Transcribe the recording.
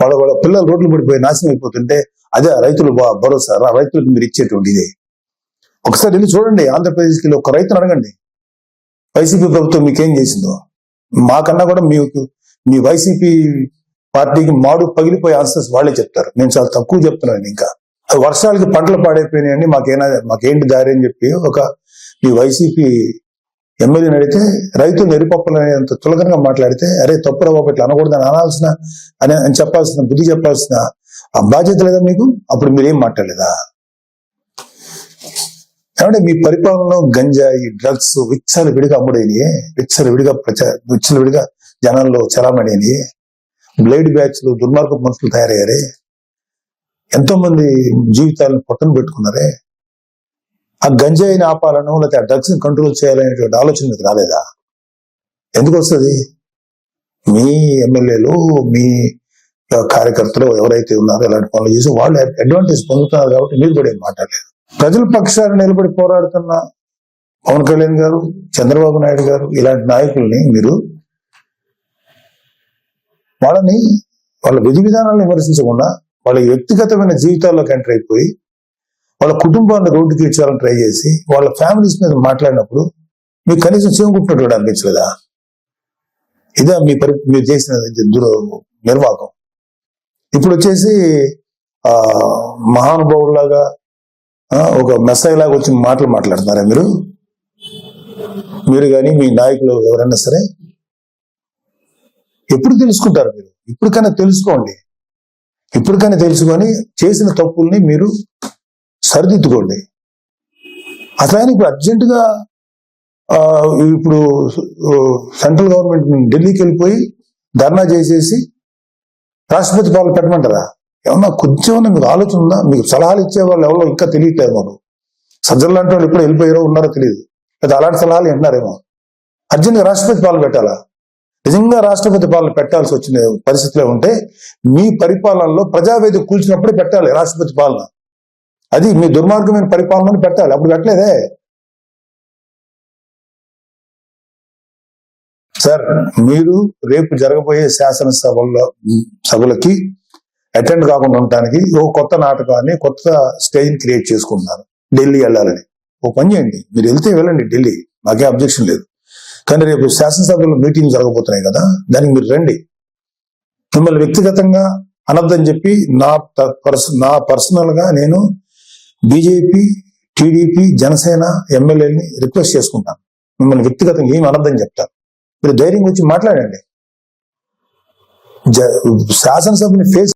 వాళ్ళ పిల్లలు రోడ్లు పడిపోయి నాశనం అయిపోతుంటే అదే రైతులు భరోసా, రైతులకు మీరు ఇచ్చేటువంటి ఇదే. ఒకసారి వెళ్ళి చూడండి, ఆంధ్రప్రదేశ్కి ఒక రైతును అడగండి వైసీపీ ప్రభుత్వం మీకేం చేసిందో. మాకన్నా కూడా మీ వైసీపీ పార్టీకి మాడు పగిలిపోయే ఆన్సర్స్ వాళ్ళే చెప్తారు. నేను చాలా తక్కువ చెప్తున్నాను. ఇంకా వర్షాలకి పంటలు పాడైపోయినాయండి, మాకేంటి దారి అని చెప్పి మీ వైసీపీ ఎమ్మెల్యేని అడిగితే రైతులు నిరుపప్పులనేంత తులకనగా మాట్లాడితే, అరే తప్పురా బాబు ఇట్లా అనకూడదని అని చెప్పాల్సిన బుద్ధి చెప్పాల్సిన ఆ బాధ్యత లేదా మీకు? అప్పుడు మీరేం మాట్లాడలేదా? ఏమంటే మీ పరిపాలనలో గంజాయి, డ్రగ్స్ విచ్చలవిడిగా అమ్ముడైనవి, విచ్చలవిడిగా జనాల్లో చలామణి, బ్లేడ్ బ్యాచ్లు, దుర్మార్గ మనుషులు తయారయ్యారే, ఎంతో మంది జీవితాలను పొట్టను పెట్టుకున్నారే. ఆ గంజాయిని ఆపాలను, లేకపోతే ఆ డ్రగ్స్ ని కంట్రోల్ చేయాలనేటువంటి ఆలోచన మీకు రాలేదా? ఎందుకు వస్తుంది? మీ ఎమ్మెల్యేలు, మీ కార్యకర్తలు ఎవరైతే ఉన్నారో ఇలాంటి పనులు చేసి వాళ్ళు అడ్వాంటేజ్ పొందుతున్నారు కాబట్టి మీరు కూడా ఏం మాట్లాడలేదు. ప్రజల పక్షాన్ని నిలబడి పోరాడుతున్న పవన్ కళ్యాణ్ గారు, చంద్రబాబు నాయుడు గారు ఇలాంటి నాయకుల్ని మీరు వాళ్ళ విధి విధానాలను విమర్శించకుండా వాళ్ళ వ్యక్తిగతమైన జీవితాల్లోకి ఎంటర్ అయిపోయి వాళ్ళ కుటుంబాన్ని రోడ్డుకి ఇచ్చాలని ట్రై చేసి వాళ్ళ ఫ్యామిలీస్ మీద మాట్లాడినప్పుడు మీకు కనీసం చేకుంటున్నట్టు అనిపించలేదా? ఇదే మీరు చేసిన నిర్వాహకం. ఇప్పుడు వచ్చేసి మహానుభావులాగా ఒక మెస్సాయి లాగా వచ్చి మాట్లాడుతున్నారా మీరు కానీ మీ నాయకులు ఎవరైనా సరే? ఎప్పుడు తెలుసుకుంటారు మీరు? ఇప్పటికైనా తెలుసుకోండి. ఇప్పటికైనా తెలుసుకొని చేసిన తప్పుల్ని మీరు సరిదిద్దుకోండి. అసలు ఇప్పుడు అర్జెంటుగా ఇప్పుడు సెంట్రల్ గవర్నమెంట్ ఢిల్లీకి వెళ్ళిపోయి ధర్నా చేసేసి రాష్ట్రపతి పాలన పెట్టమంటారా? ఏమన్నా కొంచెం మీకు ఆలోచన ఉందా? మీకు సలహాలు ఇచ్చే వాళ్ళు ఎవరో ఇంకా తెలియట్లేదు. మాకు సజ్జలు లాంటి వాళ్ళు ఎప్పుడు వెళ్ళిపోయారో ఉన్నారో తెలియదు, లేదా అలాంటి సలహాలు వింటున్నారేమో. అర్జెంట్గా రాష్ట్రపతి పాలన పెట్టాలా? నిజంగా రాష్ట్రపతి పాలన పెట్టాల్సి వచ్చిన పరిస్థితిలో ఉంటే మీ పరిపాలనలో ప్రజావేదిక కూల్చినప్పుడే పెట్టాలి రాష్ట్రపతి పాలన. అది మీ దుర్మార్గమైన పరిపాలనని పెట్టాలి. అప్పుడు పెట్టలేదే సార్. మీరు రేపు జరగబోయే సభలకి అటెండ్ కాకుండా ఉండటానికి ఓ కొత్త నాటకాన్ని, కొత్త స్టేజ్ క్రియేట్ చేసుకుంటున్నారు. ఢిల్లీ వెళ్ళాలని ఓ పని చేయండి. మీరు వెళ్తే వెళ్ళండి ఢిల్లీ, నాకే అబ్జెక్షన్ లేదు. కానీ రేపు శాసనసభలో మీటింగ్ జరగబోతున్నాయి కదా, దానికి మీరు రండి. మిమ్మల్ని వ్యక్తిగతంగా అనొద్దని చెప్పి నా పర్సనల్ గా నేను బీజేపీ, టీడీపీ, జనసేన ఎమ్మెల్యేని రిక్వెస్ట్ చేసుకుంటాను. మిమ్మల్ని వ్యక్తిగతంగా ఏమి అనొద్దని చెప్తారు. మీరు ధైర్యం వచ్చి మాట్లాడండి. శాసనసభని ఫేస్